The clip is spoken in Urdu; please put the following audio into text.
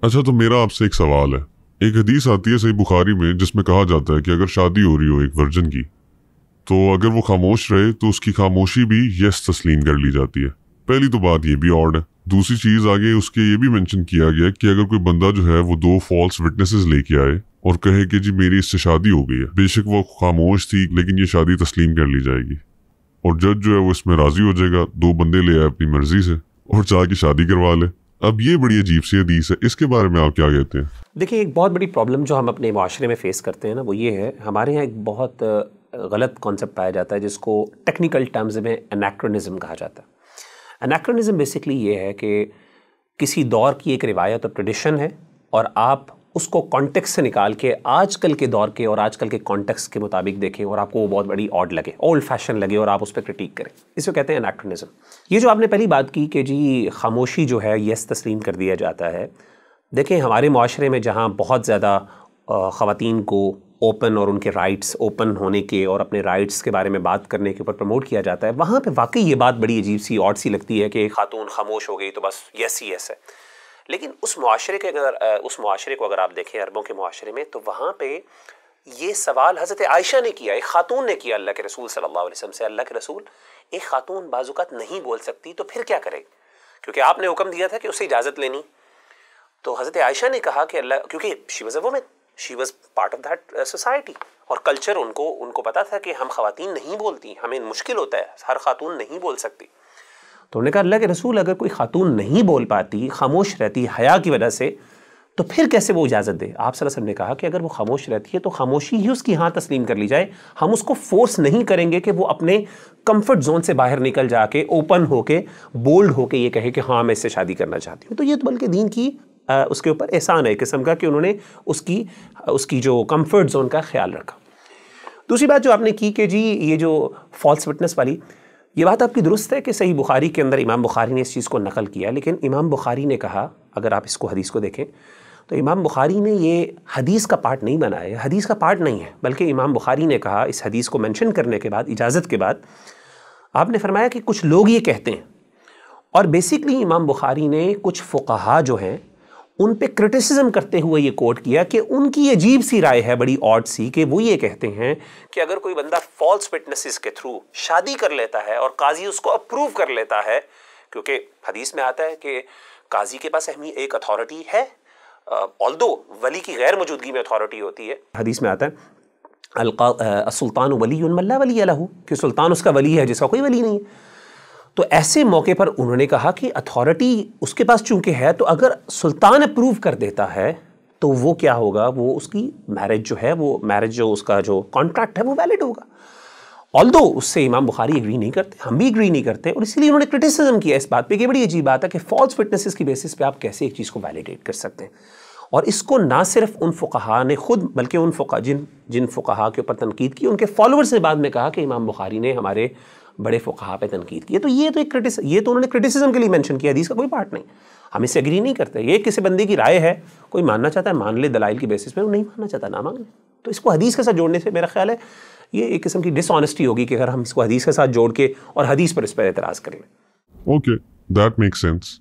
اچھا تو میرا آپ سے ایک سوال ہے. ایک حدیث آتی ہے صحیح بخاری میں جس میں کہا جاتا ہے کہ اگر شادی ہو رہی ہو ایک ورجن کی تو اگر وہ خاموش رہے تو اس کی خاموشی بھی یس تسلیم کر لی جاتی ہے. پہلی تو بات یہ بھی آڈ ہے. دوسری چیز آگے اس کے یہ بھی منشن کیا گیا کہ اگر کوئی بندہ جو ہے وہ 2 فالس وٹنسز لے کے آئے اور کہے کہ جی میری اس سے شادی ہو گئی ہے، بے شک وہ خاموش تھی لیکن یہ شادی تسلیم کر لی جائے گی، اور جج جو ہے وہ اس میں راضی ہو جائے گا، 2 بندے لے آئے اپنی مرضی سے اور چاہ کے شادی کروا لے. اب یہ بڑی عجیب سی حدیث ہے، اس کے بارے میں آپ کیا کہتے ہیں؟ دیکھیں ایک بہت بڑی پرابلم جو ہم اپنے معاشرے میں فیس کرتے ہیں نا، وہ یہ ہے ہمارے یہاں ایک بہت غلط کانسیپٹ پایا جاتا ہے جس کو ٹیکنیکل ٹرمز میں انیکرونزم کہا جاتا ہے. انیکرونزم بیسکلی یہ ہے کہ کسی دور کی ایک روایت اور ٹریڈیشن ہے اور آپ اس کو کانٹیکس سے نکال کے آج کل کے دور کے اور آج کل کے کانٹیکس کے مطابق دیکھیں اور آپ کو وہ بہت بڑی آڈ لگے، اولڈ فیشن لگے اور آپ اس پہ کرٹیک کریں. اس کو کہتے ہیں انیکرونزم. یہ جو آپ نے پہلی بات کی کہ جی خاموشی جو ہے یس تسلیم کر دیا جاتا ہے، دیکھیں ہمارے معاشرے میں جہاں بہت زیادہ خواتین کو اوپن اور ان کے رائٹس اوپن ہونے کے اور اپنے رائٹس کے بارے میں بات کرنے کے اوپر پروموٹ کیا جاتا ہے، وہاں پہ واقعی یہ بات بڑی عجیب سی آڈ سی لگتی ہے کہ خاتون خاموش ہو گئی تو بس یس ہی یس ہے. لیکن اس معاشرے کو اگر آپ دیکھیں عربوں کے معاشرے میں، تو وہاں پہ یہ سوال حضرت عائشہ نے کیا، ایک خاتون نے کیا اللہ کے رسول صلی اللہ علیہ وسلم سے. اللہ کے رسول، ایک خاتون بعض اوقات نہیں بول سکتی تو پھر کیا کرے؟ کیونکہ آپ نے حکم دیا تھا کہ اسے اجازت لینی. تو حضرت عائشہ نے کہا کہ اللہ، کیونکہ she was a woman, she was part of that society, اور کلچر ان کو پتا تھا کہ ہم خواتین نہیں بولتی، ہمیں مشکل ہوتا ہے، ہر خاتون نہیں بول سکتی. تو انہوں نے کہا اللہ کے رسول اگر کوئی خاتون نہیں بول پاتی، خاموش رہتی حیا کی وجہ سے، تو پھر کیسے وہ اجازت دے؟ آپ صلی اللہ علیہ وسلم نے کہا کہ اگر وہ خاموش رہتی ہے تو خاموشی ہی اس کی ہاں تسلیم کر لی جائے. ہم اس کو فورس نہیں کریں گے کہ وہ اپنے کمفرٹ زون سے باہر نکل جا کے اوپن ہو کے بولڈ ہو کے یہ کہے کہ ہاں میں اس سے شادی کرنا چاہتی ہوں. تو یہ تو بلکہ دین کی اس کے اوپر احسان ہے ایک قسم کا کہ انہوں نے اس کی جو کمفرٹ زون کا خیال رکھا. دوسری بات جو آپ نے کی کہ جی یہ جو فالس وٹنس والی، یہ بات آپ کی درست ہے کہ صحیح بخاری کے اندر امام بخاری نے اس چیز کو نقل کیا، لیکن امام بخاری نے کہا، اگر آپ اس کو حدیث کو دیکھیں تو امام بخاری نے یہ حدیث کا پارٹ نہیں بنایا، حدیث کا پارٹ نہیں ہے، بلکہ امام بخاری نے کہا اس حدیث کو منشن کرنے کے بعد، اجازت کے بعد، آپ نے فرمایا کہ کچھ لوگ یہ کہتے ہیں. اور بیسکلی امام بخاری نے کچھ فقہا جو ہیں ان پہ کرٹیسزم کرتے ہوئے یہ کوٹ کیا کہ ان کی عجیب سی رائے ہے، بڑی آڈ سی، کہ وہ یہ کہتے ہیں کہ اگر کوئی بندہ فالس وٹنسز کے تھرو شادی کر لیتا ہے اور قاضی اس کو اپروو کر لیتا ہے، کیونکہ حدیث میں آتا ہے کہ قاضی کے پاس ایک اتھارٹی ہے، although ولی کی غیر موجودگی میں اتھارٹی ہوتی ہے. حدیث میں آتا ہے السلطان ولی من لا ولی لہ، کہ سلطان اس کا ولی ہے جس کا کوئی ولی نہیں ہے. تو ایسے موقع پر انہوں نے کہا کہ اتھارٹی اس کے پاس چونکہ ہے، تو اگر سلطان اپروو کر دیتا ہے تو وہ کیا ہوگا، وہ اس کی میرج جو ہے، وہ میرج جو اس کا جو کانٹریکٹ ہے وہ ویلڈ ہوگا. although اس سے امام بخاری ایگری نہیں کرتے، ہم بھی ایگری نہیں کرتے، اور اس لیے انہوں نے کرٹیسزم کیا اس بات پہ کہ بڑی عجیب بات ہے کہ فالس وٹنسز کی بیسس پہ آپ کیسے ایک چیز کو ویلیڈیٹ کر سکتے ہیں. اور اس کو نہ صرف ان فقہا نے خود، بلکہ ان جن فقہا کے اوپر تنقید کی، ان کے فالوورز نے بعد میں کہا کہ امام بخاری نے ہمارے بڑے فقہا پہ تنقید کی ہے. تو یہ تو انہوں نے کرٹیسزم کے لیے مینشن کیا، حدیث کا کوئی پارٹ نہیں. ہم اس سے ایگری نہیں کرتے. یہ کسی بندے کی رائے ہے، کوئی ماننا چاہتا ہے مان لے دلائل کی بیسس پہ، وہ نہیں ماننا چاہتا نہ مان لے. تو اس کو حدیث کے ساتھ جوڑنے سے میرا خیال ہے یہ ایک قسم کی ڈس آنیسٹی ہوگی کہ اگر ہم اس کو حدیث کے ساتھ جوڑ کے اور حدیث پر اس پر اعتراض کریں. Okay, that make sense.